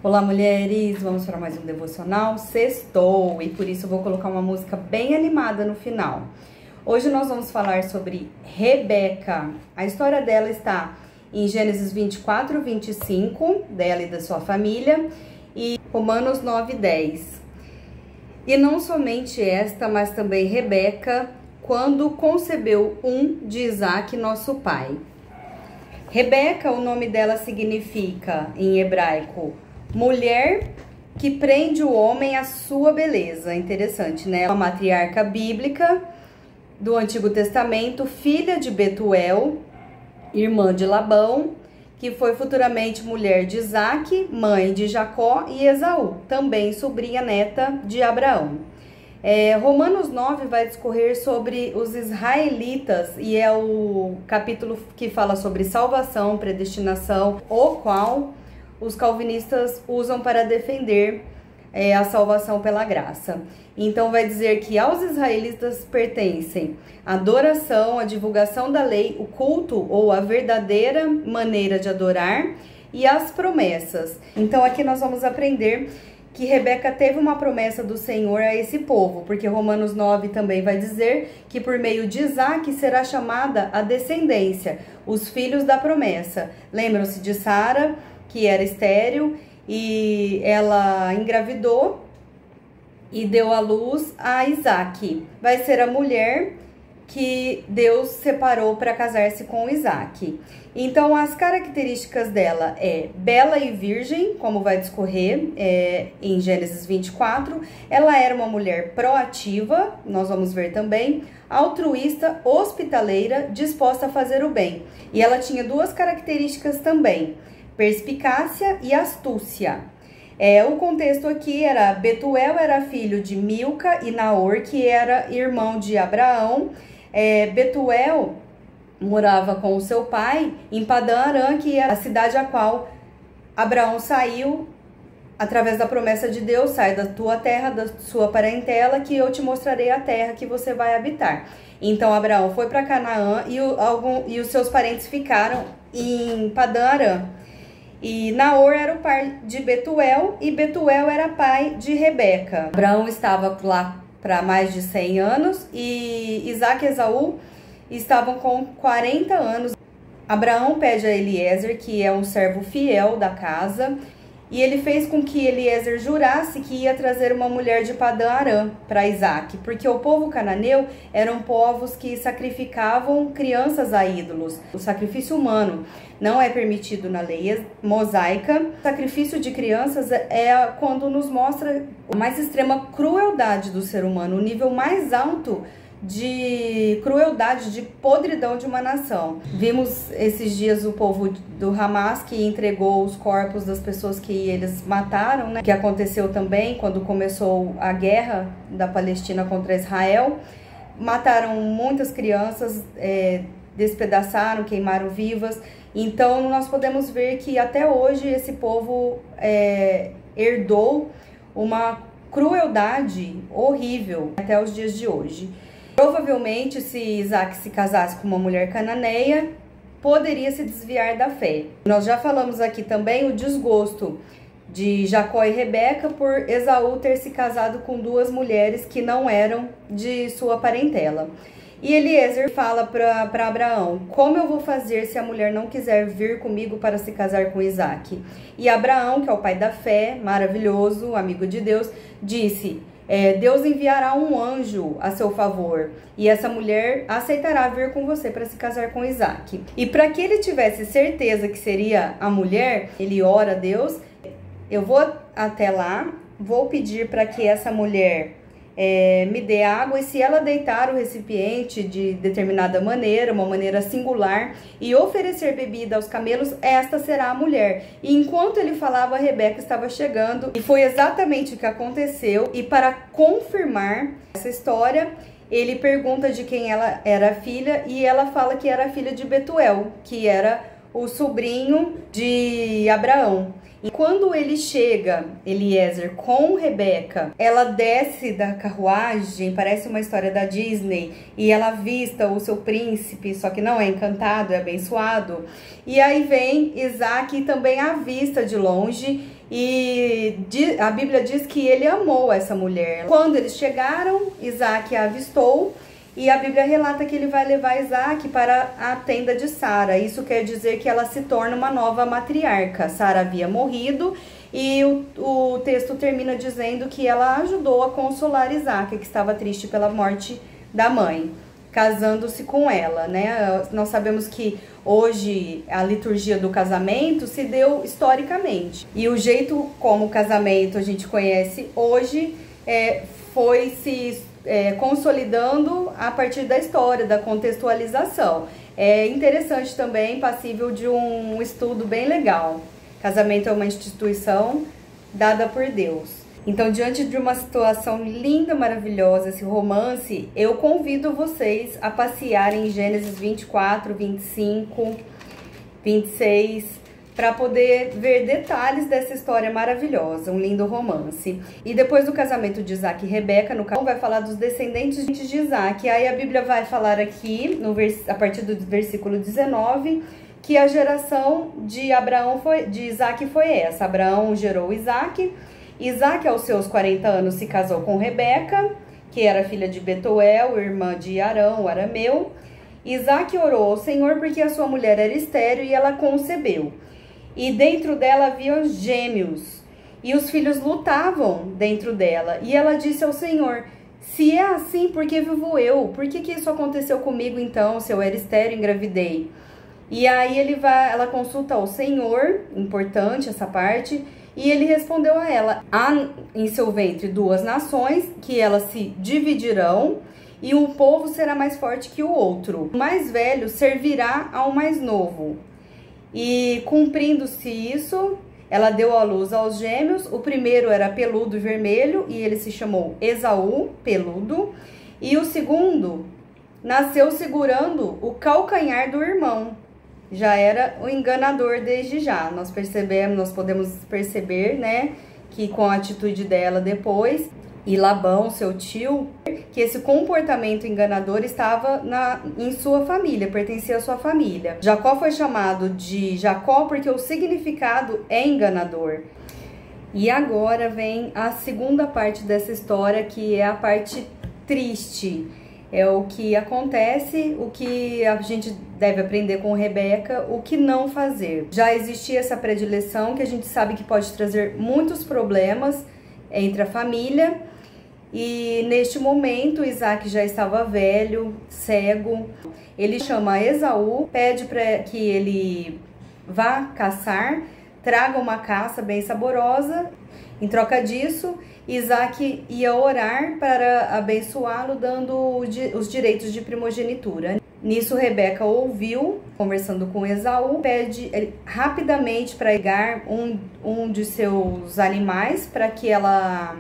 Olá, mulheres! Vamos para mais um devocional. Sextou e por isso eu vou colocar uma música bem animada no final. Hoje nós vamos falar sobre Rebeca. A história dela está em Gênesis 24, 25, dela e da sua família, e Romanos 9, 10. E não somente esta, mas também Rebeca, quando concebeu de Isaac, nosso pai. Rebeca, o nome dela significa, em hebraico, mulher que prende o homem à sua beleza. Interessante, né? Uma matriarca bíblica do Antigo Testamento, filha de Betuel, irmã de Labão, que foi futuramente mulher de Isaac, mãe de Jacó e Esaú, também sobrinha neta de Abraão. Romanos 9 vai discorrer sobre os israelitas e é o capítulo que fala sobre salvação, predestinação, o qual os calvinistas usam para defender a salvação pela graça. Então vai dizer que aos israelitas pertencem a adoração, a divulgação da lei, o culto ou a verdadeira maneira de adorar e as promessas. Então aqui nós vamos aprender que Rebeca teve uma promessa do Senhor a esse povo, porque Romanos 9 também vai dizer que por meio de Isaac será chamada a descendência, os filhos da promessa. Lembram-se de Sara, que era estéril, e ela engravidou e deu à luz a Isaac. Vai ser a mulher que Deus separou para casar-se com Isaac. Então, as características dela é bela e virgem, como vai discorrer em Gênesis 24. Ela era uma mulher proativa, nós vamos ver também, altruísta, hospitaleira, disposta a fazer o bem. E ela tinha duas características também, perspicácia e astúcia. O contexto aqui era, Betuel era filho de Milca e Naor, que era irmão de Abraão. Betuel morava com o seu pai em Padã Arã, que é a cidade a qual Abraão saiu através da promessa de Deus: sai da tua terra, da sua parentela, que eu te mostrarei a terra que você vai habitar. Então Abraão foi para Canaã e os seus parentes ficaram em Padã Arã. E Naor era o pai de Betuel e Betuel era pai de Rebeca. Abraão estava lá para mais de 100 anos e Isaac e Esaú estavam com 40 anos. Abraão pede a Eliezer, que é um servo fiel da casa, e ele fez com que Eliezer jurasse que ia trazer uma mulher de Padã Arã para Isaac, porque o povo cananeu eram povos que sacrificavam crianças a ídolos. O sacrifício humano não é permitido na lei mosaica. O sacrifício de crianças é quando nos mostra a mais extrema crueldade do ser humano, o nível mais alto de crueldade, de podridão de uma nação. Vimos esses dias o povo do Hamas que entregou os corpos das pessoas que eles mataram, né? Que aconteceu também quando começou a guerra da Palestina contra Israel. Mataram muitas crianças, despedaçaram, queimaram vivas. Então nós podemos ver que até hoje esse povo herdou uma crueldade horrível até os dias de hoje. Provavelmente, se Isaac se casasse com uma mulher cananeia, poderia se desviar da fé. Nós já falamos aqui também o desgosto de Jacó e Rebeca por Esaú ter se casado com duas mulheres que não eram de sua parentela. E Eliezer fala para Abraão: como eu vou fazer se a mulher não quiser vir comigo para se casar com Isaac? E Abraão, que é o pai da fé, maravilhoso, amigo de Deus, disse: Deus enviará um anjo a seu favor e essa mulher aceitará vir com você para se casar com Isaac. E para que ele tivesse certeza que seria a mulher, ele ora a Deus: eu vou até lá, vou pedir para que essa mulher me dê água, e se ela deitar o recipiente de determinada maneira, uma maneira singular, e oferecer bebida aos camelos, esta será a mulher. E enquanto ele falava, Rebeca estava chegando, e foi exatamente o que aconteceu. E para confirmar essa história, ele pergunta de quem ela era filha, e ela fala que era filha de Betuel, que era o sobrinho de Abraão. E quando ele chega, Eliezer, com Rebeca, ela desce da carruagem, parece uma história da Disney, e ela avista o seu príncipe, só que não é encantado, é abençoado. E aí vem Isaac e também avista de longe, e a Bíblia diz que ele amou essa mulher. Quando eles chegaram, Isaac a avistou, e a Bíblia relata que ele vai levar Isaac para a tenda de Sara. Isso quer dizer que ela se torna uma nova matriarca. Sara havia morrido e o texto termina dizendo que ela ajudou a consolar Isaac, que estava triste pela morte da mãe, casando-se com ela, né? Nós sabemos que hoje a liturgia do casamento se deu historicamente. E o jeito como o casamento a gente conhece hoje foi se consolidando a partir da história, da contextualização. É interessante também, passível de um estudo bem legal. Casamento é uma instituição dada por Deus. Então, diante de uma situação linda, maravilhosa, esse romance, eu convido vocês a passearem em Gênesis 24, 25, 26, para poder ver detalhes dessa história maravilhosa, um lindo romance. E depois do casamento de Isaac e Rebeca, no caso, vai falar dos descendentes de Isaac. Aí a Bíblia vai falar aqui, a partir do versículo 19, que a geração de Isaac foi essa. Abraão gerou Isaac. Isaac, aos seus 40 anos, se casou com Rebeca, que era filha de Betuel, irmã de Arão, o arameu. Isaac orou ao Senhor porque a sua mulher era estéril e ela concebeu. E dentro dela havia gêmeos, e os filhos lutavam dentro dela. E ela disse ao Senhor: se é assim, por que vivo eu? Por que isso aconteceu comigo então, se eu era estéril e engravidei? E aí ela consulta ao Senhor, importante essa parte, e ele respondeu a ela: há em seu ventre duas nações, que elas se dividirão, e um povo será mais forte que o outro. O mais velho servirá ao mais novo. E cumprindo-se isso, ela deu à luz aos gêmeos. O primeiro era peludo e vermelho, e ele se chamou Esaú, peludo. E o segundo nasceu segurando o calcanhar do irmão. Já era o enganador desde já. Nós podemos perceber, né, que com a atitude dela depois, e Labão, seu tio, que esse comportamento enganador estava em sua família, pertencia à sua família. Jacó foi chamado de Jacó porque o significado é enganador. E agora vem a segunda parte dessa história, que é a parte triste. É o que acontece, o que a gente deve aprender com Rebeca, o que não fazer. Já existia essa predileção que a gente sabe que pode trazer muitos problemas entre a família. E neste momento, Isaac já estava velho, cego. Ele chama Esaú, pede para que ele vá caçar, traga uma caça bem saborosa. Em troca disso, Isaac ia orar para abençoá-lo, dando os direitos de primogenitura. Nisso, Rebeca ouviu, conversando com Esaú, pede rapidamente para pegar um de seus animais para que ela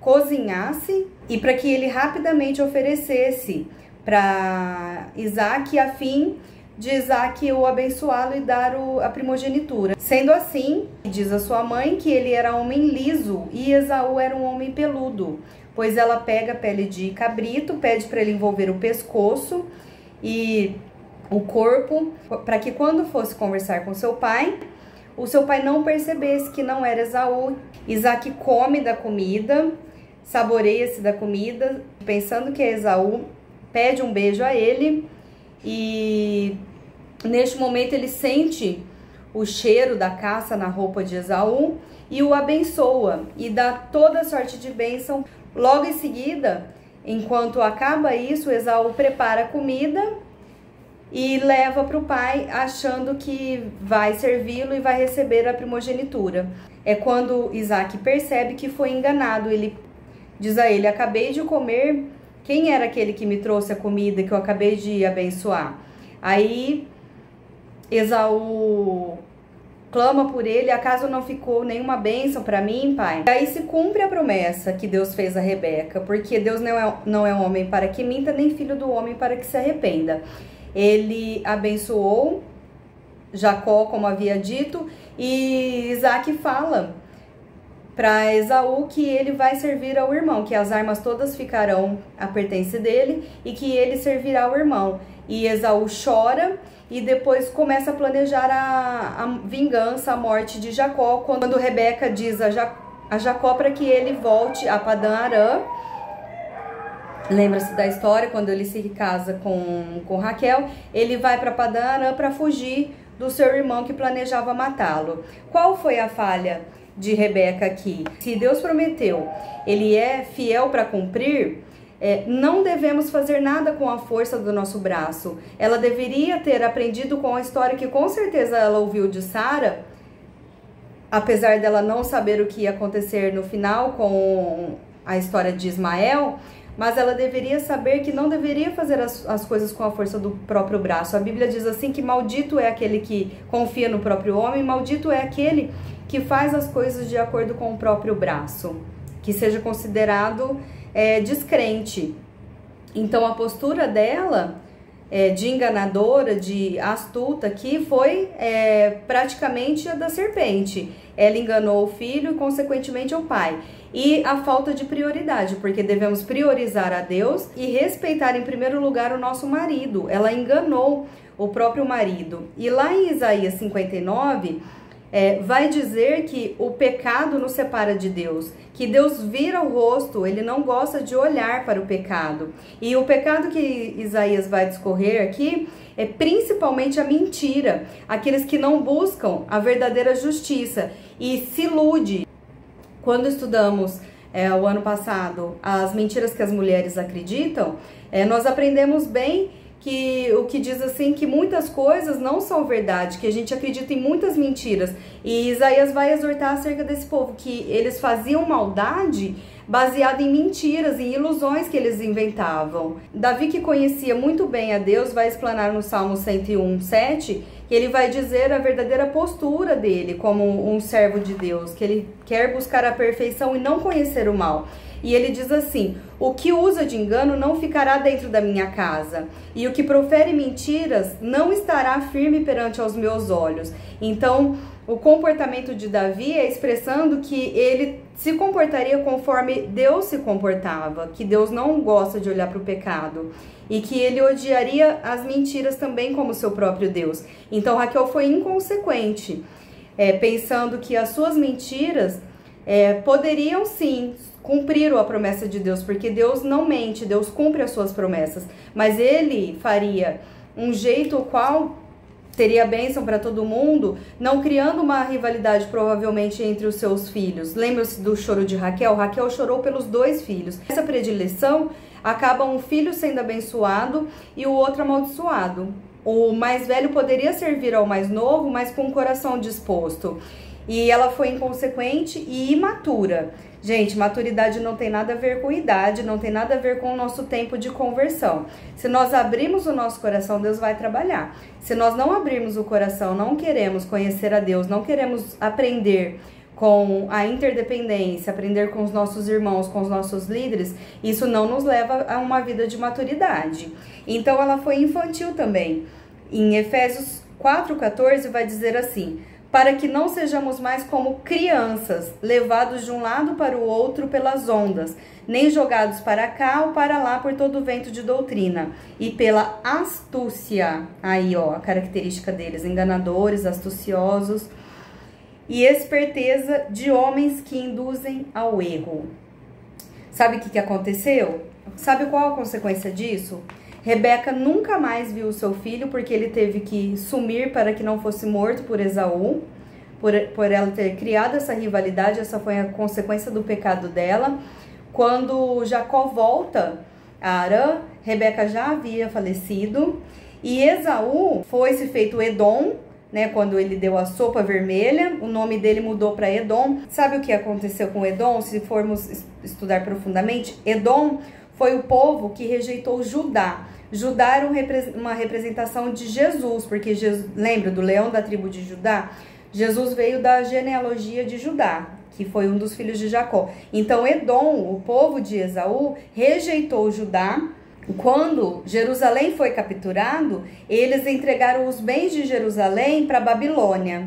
cozinhasse e para que ele rapidamente oferecesse para Isaac, a fim de Isaac o abençoá-lo e dar a primogenitura. Sendo assim, diz a sua mãe que ele era homem liso e Esaú era um homem peludo, pois ela pega a pele de cabrito, pede para ele envolver o pescoço e o corpo, para que quando fosse conversar com seu pai, o seu pai não percebesse que não era Esaú. Isaac come da comida, saboreia-se da comida, pensando que é Esaú, pede um beijo a ele, e neste momento ele sente o cheiro da caça na roupa de Esaú e o abençoa e dá toda sorte de bênção. Logo em seguida, enquanto acaba isso, Esaú prepara a comida e leva para o pai, achando que vai servi-lo e vai receber a primogenitura. É quando Isaac percebe que foi enganado. Ele diz a ele: acabei de comer, quem era aquele que me trouxe a comida que eu acabei de abençoar? Aí Esaú clama por ele: acaso não ficou nenhuma bênção para mim, pai? E aí se cumpre a promessa que Deus fez a Rebeca, porque Deus não é um homem para que minta, nem filho do homem para que se arrependa. Ele abençoou Jacó, como havia dito, e Isaac fala para Esaú que ele vai servir ao irmão, que as armas todas ficarão a pertence dele e que ele servirá ao irmão. E Esaú chora e depois começa a planejar a vingança, a morte de Jacó, quando Rebeca diz a Jacó para que ele volte a Padã Arã. Lembra-se da história, quando ele se casa com Raquel, ele vai para Padã Arã para fugir do seu irmão que planejava matá-lo. Qual foi a falha de Rebeca aqui? Se Deus prometeu, ele é fiel para cumprir, não devemos fazer nada com a força do nosso braço. Ela deveria ter aprendido com a história que com certeza ela ouviu de Sara, apesar dela não saber o que ia acontecer no final com a história de Ismael, mas ela deveria saber que não deveria fazer as coisas com a força do próprio braço. A Bíblia diz assim que maldito é aquele que confia no próprio homem, maldito é aquele que faz as coisas de acordo com o próprio braço, que seja considerado descrente. Então a postura dela, de enganadora, de astuta aqui, foi praticamente a da serpente. Ela enganou o filho e consequentemente o pai. E a falta de prioridade, porque devemos priorizar a Deus e respeitar em primeiro lugar o nosso marido. Ela enganou o próprio marido. E lá em Isaías 59, vai dizer que o pecado nos separa de Deus, que Deus vira o rosto, ele não gosta de olhar para o pecado. E o pecado que Isaías vai discorrer aqui é principalmente a mentira, aqueles que não buscam a verdadeira justiça e se ilude. Quando estudamos o ano passado as mentiras que as mulheres acreditam, nós aprendemos bem que o que diz assim que muitas coisas não são verdade, que a gente acredita em muitas mentiras. E Isaías vai exortar acerca desse povo, que eles faziam maldade baseada em mentiras, em ilusões que eles inventavam. Davi, que conhecia muito bem a Deus, vai explanar no Salmo 101:7, que ele vai dizer a verdadeira postura dele como um servo de Deus, que ele quer buscar a perfeição e não conhecer o mal. E ele diz assim: o que usa de engano não ficará dentro da minha casa, e o que profere mentiras não estará firme perante aos meus olhos. Então, o comportamento de Davi é expressando que ele se comportaria conforme Deus se comportava, que Deus não gosta de olhar para o pecado, e que ele odiaria as mentiras também como seu próprio Deus. Então, Raquel foi inconsequente, pensando que as suas mentiras poderiam sim cumprir a promessa de Deus, porque Deus não mente, Deus cumpre as suas promessas, mas ele faria um jeito o qual teria bênção para todo mundo, não criando uma rivalidade provavelmente entre os seus filhos. Lembra-se do choro de Raquel? Raquel chorou pelos 2 filhos. Essa predileção acaba um filho sendo abençoado e o outro amaldiçoado. O mais velho poderia servir ao mais novo, mas com o coração disposto. E ela foi inconsequente e imatura. Gente, maturidade não tem nada a ver com idade, não tem nada a ver com o nosso tempo de conversão. Se nós abrirmos o nosso coração, Deus vai trabalhar. Se nós não abrirmos o coração, não queremos conhecer a Deus, não queremos aprender com a interdependência, aprender com os nossos irmãos, com os nossos líderes, isso não nos leva a uma vida de maturidade. Então ela foi infantil também. Em Efésios 4:14 vai dizer assim: para que não sejamos mais como crianças, levados de um lado para o outro pelas ondas, nem jogados para cá ou para lá por todo o vento de doutrina, e pela astúcia, aí ó, a característica deles, enganadores, astuciosos, e esperteza de homens que induzem ao erro. Sabe o que aconteceu? Sabe qual a consequência disso? Rebeca nunca mais viu o seu filho, porque ele teve que sumir para que não fosse morto por Esaú, por ela ter criado essa rivalidade. Essa foi a consequência do pecado dela. Quando Jacó volta a Arã, Rebeca já havia falecido, e Esaú foi se feito Edom, né, quando ele deu a sopa vermelha, o nome dele mudou para Edom. Sabe o que aconteceu com Edom? Se formos estudar profundamente, Edom foi o povo que rejeitou Judá. Judá era uma representação de Jesus, porque lembra do leão da tribo de Judá? Jesus veio da genealogia de Judá, que foi um dos filhos de Jacó. Então Edom, o povo de Esaú, rejeitou Judá, Quando Jerusalém foi capturado, eles entregaram os bens de Jerusalém para Babilônia.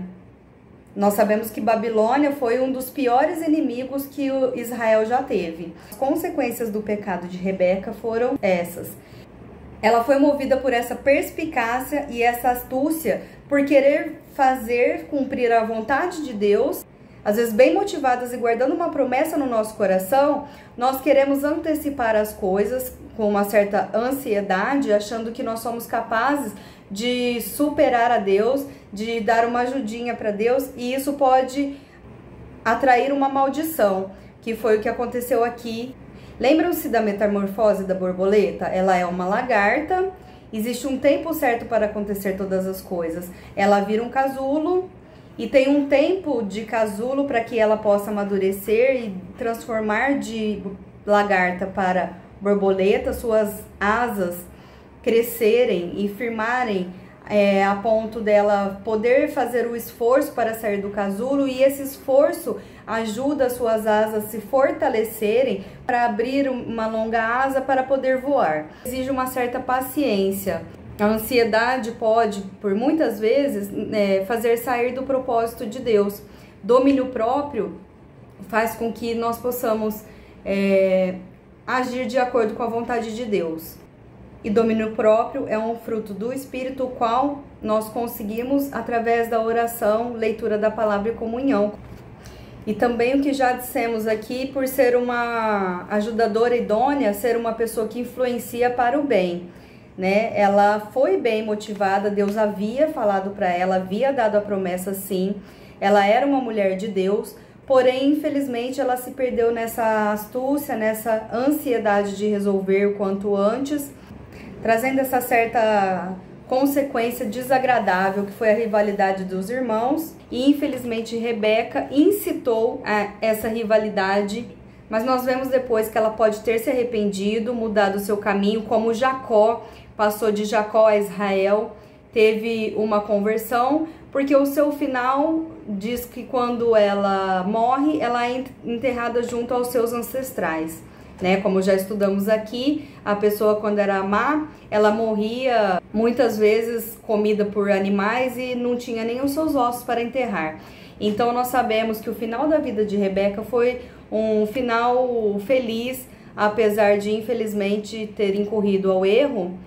Nós sabemos que Babilônia foi um dos piores inimigos que Israel já teve. As consequências do pecado de Rebeca foram essas. Ela foi movida por essa perspicácia e essa astúcia, por querer fazer cumprir a vontade de Deus. Às vezes bem motivadas e guardando uma promessa no nosso coração, nós queremos antecipar as coisas com uma certa ansiedade, achando que nós somos capazes de superar a Deus, de dar uma ajudinha para Deus, e isso pode atrair uma maldição, que foi o que aconteceu aqui. Lembram-se da metamorfose da borboleta? Ela é uma lagarta, existe um tempo certo para acontecer todas as coisas. Ela vira um casulo, e tem um tempo de casulo para que ela possa amadurecer e transformar de lagarta para borboleta, suas asas crescerem e firmarem a ponto dela poder fazer o esforço para sair do casulo, e esse esforço ajuda as suas asas a se fortalecerem para abrir uma longa asa para poder voar. Exige uma certa paciência. A ansiedade pode, por muitas vezes, fazer sair do propósito de Deus. Domínio próprio faz com que nós possamos agir de acordo com a vontade de Deus. E domínio próprio é um fruto do Espírito, o qual nós conseguimos através da oração, leitura da palavra e comunhão. E também o que já dissemos aqui, por ser uma ajudadora idônea, ser uma pessoa que influencia para o bem, né? Ela foi bem motivada, Deus havia falado para ela, havia dado a promessa sim, ela era uma mulher de Deus, porém, infelizmente, ela se perdeu nessa astúcia, nessa ansiedade de resolver o quanto antes, trazendo essa certa consequência desagradável, que foi a rivalidade dos irmãos. E, infelizmente, Rebeca incitou essa rivalidade, mas nós vemos depois que ela pode ter se arrependido, mudado o seu caminho, como Jacó, passou de Jacó a Israel, teve uma conversão, porque o seu final diz que quando ela morre, ela é enterrada junto aos seus ancestrais, né? Como já estudamos aqui, a pessoa quando era má, ela morria muitas vezes comida por animais e não tinha nem os seus ossos para enterrar. Então nós sabemos que o final da vida de Rebeca foi um final feliz, apesar de infelizmente ter incorrido ao erro.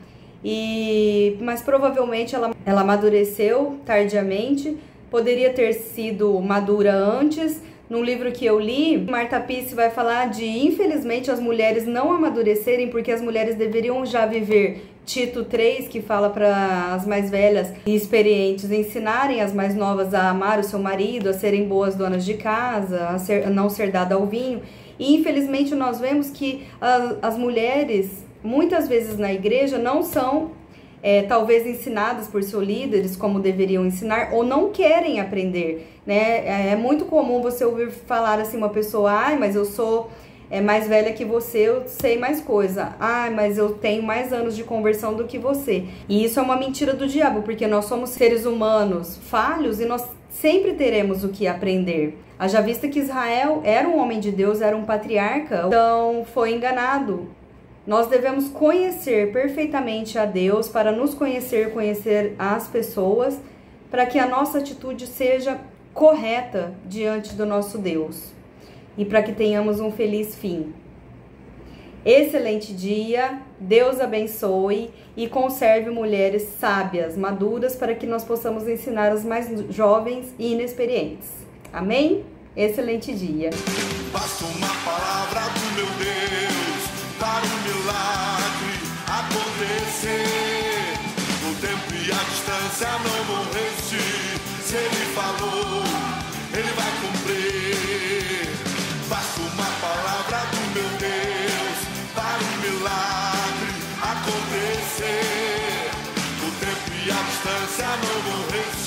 Mas provavelmente ela amadureceu tardiamente, poderia ter sido madura antes. Num livro que eu li, Marta Pisse vai falar de, infelizmente, as mulheres não amadurecerem, porque as mulheres deveriam já viver Tito 3, que fala para as mais velhas e experientes ensinarem as mais novas a amar o seu marido, a serem boas donas de casa, a não ser dada ao vinho. E infelizmente nós vemos que as mulheres, muitas vezes na igreja, não são talvez ensinadas por seus líderes como deveriam ensinar, ou não querem aprender, né? É muito comum você ouvir falar assim, uma pessoa: ai, mas eu sou mais velha que você, eu sei mais coisa. Ai, mas eu tenho mais anos de conversão do que você. E isso é uma mentira do diabo, porque nós somos seres humanos falhos e nós sempre teremos o que aprender. Haja vista que Israel era um homem de Deus, era um patriarca, então foi enganado. Nós devemos conhecer perfeitamente a Deus para nos conhecer as pessoas, para que a nossa atitude seja correta diante do nosso Deus e para que tenhamos um feliz fim. Excelente dia, Deus abençoe e conserve mulheres sábias, maduras, para que nós possamos ensinar as mais jovens e inexperientes. Amém? Excelente dia. Basta uma palavra do meu Deus para um milagre acontecer. O tempo e a distância não vão resistir. Se Ele falou, Ele vai cumprir. Basta uma palavra do meu Deus para um milagre acontecer. O tempo e a distância não vão resistir.